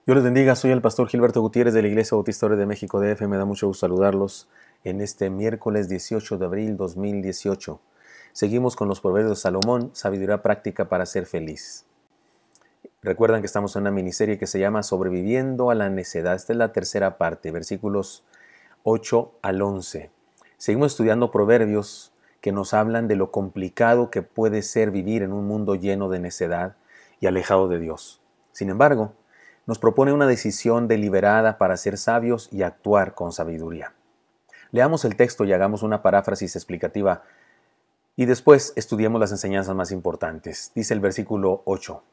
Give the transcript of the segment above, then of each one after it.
Dios les bendiga, soy el pastor Gilberto Gutiérrez de la Iglesia Bautista Ore de México DF. Me da mucho gusto saludarlos en este miércoles 18 de abril 2018. Seguimos con los proverbios de Salomón, sabiduría práctica para ser feliz. Recuerdan que estamos en una miniserie que se llama Sobreviviendo a la necedad. Esta es la tercera parte, versículos 8 al 11. Seguimos estudiando proverbios que nos hablan de lo complicado que puede ser vivir en un mundo lleno de necedad y alejado de Dios. Sin embargo, nos propone una decisión deliberada para ser sabios y actuar con sabiduría. Leamos el texto y hagamos una paráfrasis explicativa y después estudiemos las enseñanzas más importantes. Dice el versículo 8.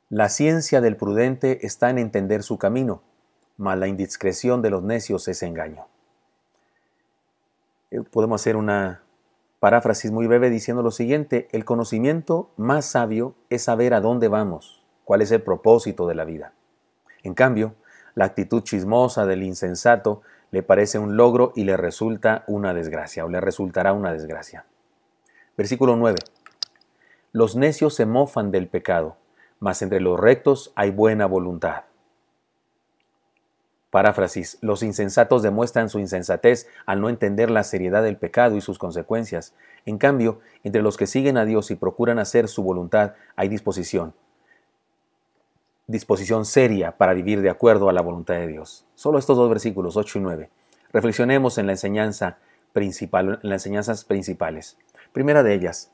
La ciencia del prudente está en entender su camino, mas la indiscreción de los necios es engaño. Podemos hacer una paráfrasis muy breve diciendo lo siguiente: el conocimiento más sabio es saber a dónde vamos, cuál es el propósito de la vida. En cambio, la actitud chismosa del insensato le parece un logro y le resulta una desgracia, o le resultará una desgracia. Versículo 9. Los necios se mofan del pecado, mas entre los rectos hay buena voluntad. Paráfrasis. Los insensatos demuestran su insensatez al no entender la seriedad del pecado y sus consecuencias. En cambio, entre los que siguen a Dios y procuran hacer su voluntad hay disposición seria para vivir de acuerdo a la voluntad de Dios. Solo estos dos versículos, 8 y 9. Reflexionemos en la enseñanza principal, en las enseñanzas principales. Primera de ellas,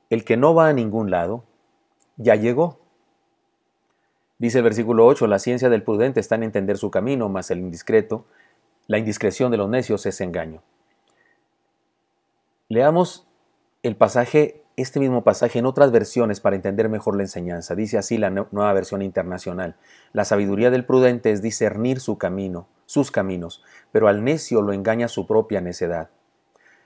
el que no va a ningún lado, ya llegó. Dice el versículo 8, la ciencia del prudente está en entender su camino, mas la indiscreción de los necios es engaño. Leamos el pasaje, este mismo pasaje en otras versiones para entender mejor la enseñanza. Dice así la nueva versión internacional: la sabiduría del prudente es discernir su camino, sus caminos, pero al necio lo engaña su propia necedad.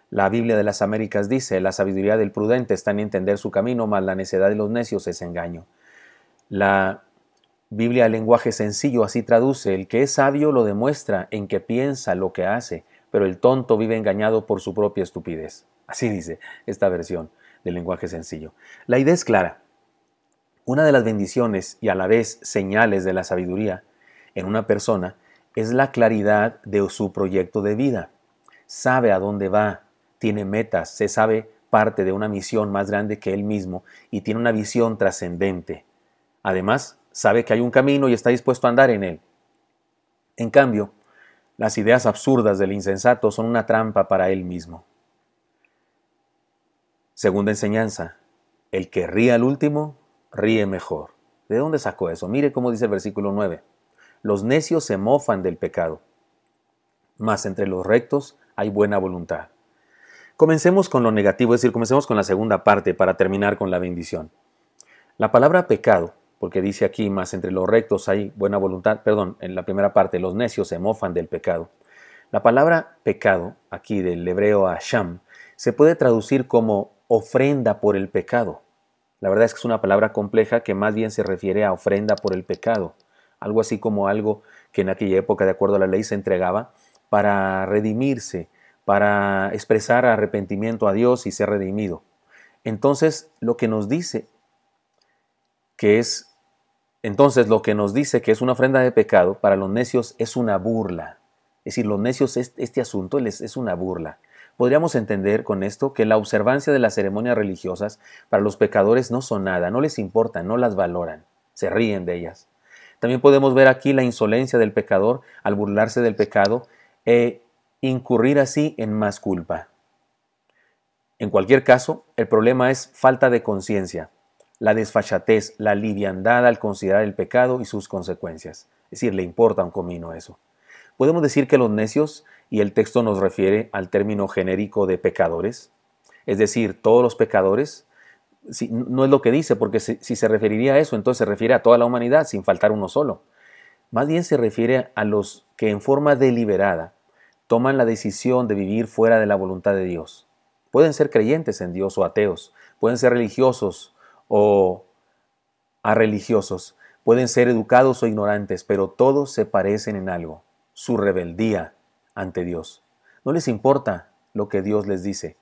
La Biblia de las Américas dice: la sabiduría del prudente está en entender su camino, mas la necedad de los necios es engaño. La Biblia, lenguaje sencillo, así traduce: el que es sabio lo demuestra en que piensa lo que hace, pero el tonto vive engañado por su propia estupidez. Así dice esta versión del lenguaje sencillo. La idea es clara. Una de las bendiciones y a la vez señales de la sabiduría en una persona es la claridad de su proyecto de vida. Sabe a dónde va, tiene metas, se sabe parte de una misión más grande que él mismo y tiene una visión trascendente. Además, sabe que hay un camino y está dispuesto a andar en él. En cambio, las ideas absurdas del insensato son una trampa para él mismo. Segunda enseñanza, el que ríe al último, ríe mejor. ¿De dónde sacó eso? Mire cómo dice el versículo 9. Los necios se mofan del pecado, mas entre los rectos hay buena voluntad. Comencemos con lo negativo, es decir, comencemos con la segunda parte para terminar con la bendición. La palabra pecado, porque dice aquí, mas entre los rectos hay buena voluntad, en la primera parte, los necios se mofan del pecado. La palabra pecado, aquí del hebreo asham, se puede traducir como ofrenda por el pecado. La verdad es que es una palabra compleja que más bien se refiere a ofrenda por el pecado. Algo así como algo que en aquella época, de acuerdo a la ley, se entregaba para redimirse, para expresar arrepentimiento a Dios y ser redimido. Entonces, lo que nos dice que es una ofrenda de pecado para los necios es una burla. Es decir, los necios, este asunto es una burla. Podríamos entender con esto que la observancia de las ceremonias religiosas para los pecadores no son nada, no les importan, no las valoran, se ríen de ellas. También podemos ver aquí la insolencia del pecador al burlarse del pecado e incurrir así en más culpa. En cualquier caso, el problema es falta de conciencia, la desfachatez, la liviandad al considerar el pecado y sus consecuencias. Es decir, le importa un comino eso. Podemos decir que los necios, y el texto nos refiere al término genérico de pecadores, es decir, todos los pecadores, no es lo que dice, porque si se referiría a eso, entonces se refiere a toda la humanidad sin faltar uno solo. Más bien se refiere a los que en forma deliberada toman la decisión de vivir fuera de la voluntad de Dios. Pueden ser creyentes en Dios o ateos, pueden ser religiosos o arreligiosos, pueden ser educados o ignorantes, pero todos se parecen en algo: su rebeldía ante Dios. No les importa lo que Dios les dice,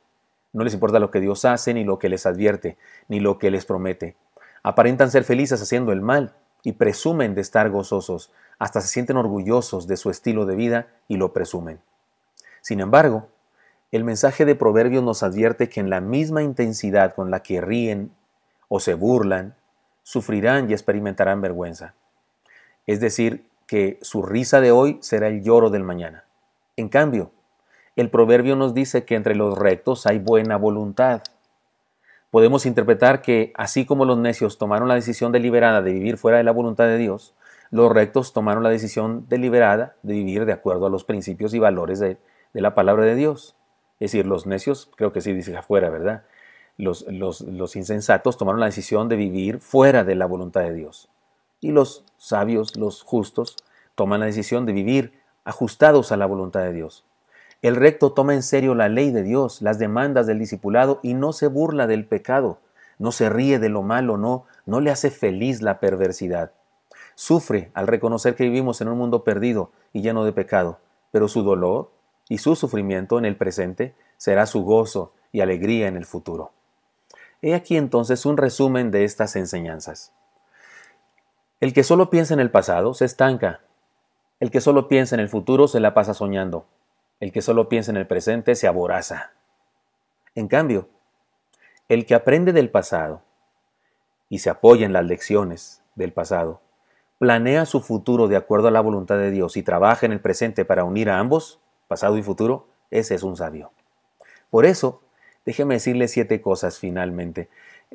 no les importa lo que Dios hace, ni lo que les advierte, ni lo que les promete. Aparentan ser felices haciendo el mal, y presumen de estar gozosos, hasta se sienten orgullosos de su estilo de vida y lo presumen. Sin embargo, el mensaje de Proverbios nos advierte que en la misma intensidad con la que ríen o se burlan, sufrirán y experimentarán vergüenza. Es decir, que su risa de hoy será el lloro del mañana. En cambio, el proverbio nos dice que entre los rectos hay buena voluntad. Podemos interpretar que, así como los necios tomaron la decisión deliberada de vivir fuera de la voluntad de Dios, los rectos tomaron la decisión deliberada de vivir de acuerdo a los principios y valores de la palabra de Dios. Es decir, los necios, creo que sí dice afuera, ¿verdad? Los insensatos tomaron la decisión de vivir fuera de la voluntad de Dios. Y los sabios, los justos, toman la decisión de vivir ajustados a la voluntad de Dios. El recto toma en serio la ley de Dios, las demandas del discipulado y no se burla del pecado, no se ríe de lo malo, no le hace feliz la perversidad. Sufre al reconocer que vivimos en un mundo perdido y lleno de pecado, pero su dolor y su sufrimiento en el presente será su gozo y alegría en el futuro. He aquí entonces un resumen de estas enseñanzas. El que solo piensa en el pasado se estanca. El que solo piensa en el futuro se la pasa soñando. El que solo piensa en el presente se aboraza. En cambio, el que aprende del pasado y se apoya en las lecciones del pasado, planea su futuro de acuerdo a la voluntad de Dios y trabaja en el presente para unir a ambos, pasado y futuro, ese es un sabio. Por eso, déjeme decirle 7 cosas finalmente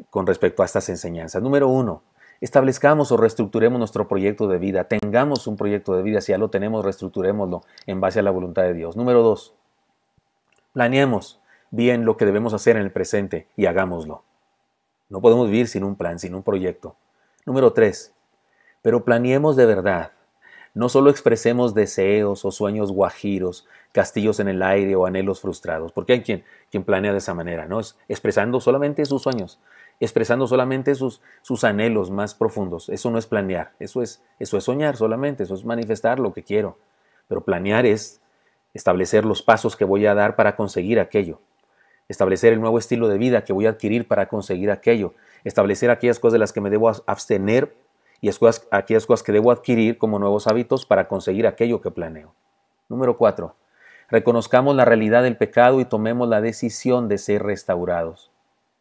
con respecto a estas enseñanzas. Número 1, establezcamos o reestructuremos nuestro proyecto de vida. Tengamos un proyecto de vida. Si ya lo tenemos, reestructurémoslo en base a la voluntad de Dios. Número 2, planeemos bien lo que debemos hacer en el presente y hagámoslo. No podemos vivir sin un plan, sin un proyecto. Número 3, pero planeemos de verdad. No solo expresemos deseos o sueños guajiros, castillos en el aire o anhelos frustrados, porque hay quien planea de esa manera, ¿no? Es expresando solamente sus sueños, expresando solamente sus anhelos más profundos. Eso no es planear, eso es soñar solamente, eso es manifestar lo que quiero. Pero planear es establecer los pasos que voy a dar para conseguir aquello, establecer el nuevo estilo de vida que voy a adquirir para conseguir aquello, establecer aquellas cosas de las que me debo abstener y aquellas cosas que debo adquirir como nuevos hábitos para conseguir aquello que planeo. Número 4. Reconozcamos la realidad del pecado y tomemos la decisión de ser restaurados.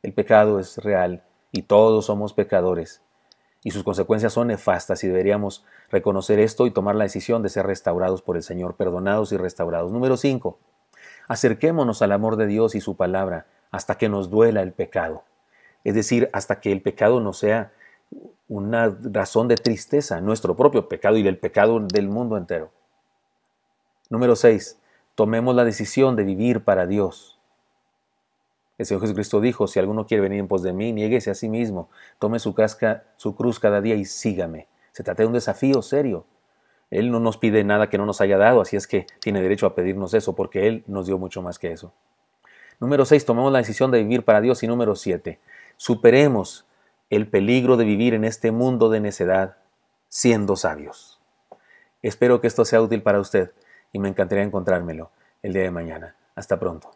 El pecado es real y todos somos pecadores y sus consecuencias son nefastas y deberíamos reconocer esto y tomar la decisión de ser restaurados por el Señor, perdonados y restaurados. Número 5. Acerquémonos al amor de Dios y su palabra hasta que nos duela el pecado. Es decir, hasta que el pecado no sea una razón de tristeza, nuestro propio pecado y el pecado del mundo entero. Número 6. Tomemos la decisión de vivir para Dios. El Señor Jesucristo dijo, si alguno quiere venir en pos de mí, niéguese a sí mismo, tome su cruz cada día y sígame. Se trata de un desafío serio. Él no nos pide nada que no nos haya dado, así es que tiene derecho a pedirnos eso, porque Él nos dio mucho más que eso. Número 6. Tomemos la decisión de vivir para Dios. Y número 7. Superemos el peligro de vivir en este mundo de necedad siendo sabios. Espero que esto sea útil para usted y me encantaría encontrármelo el día de mañana. Hasta pronto.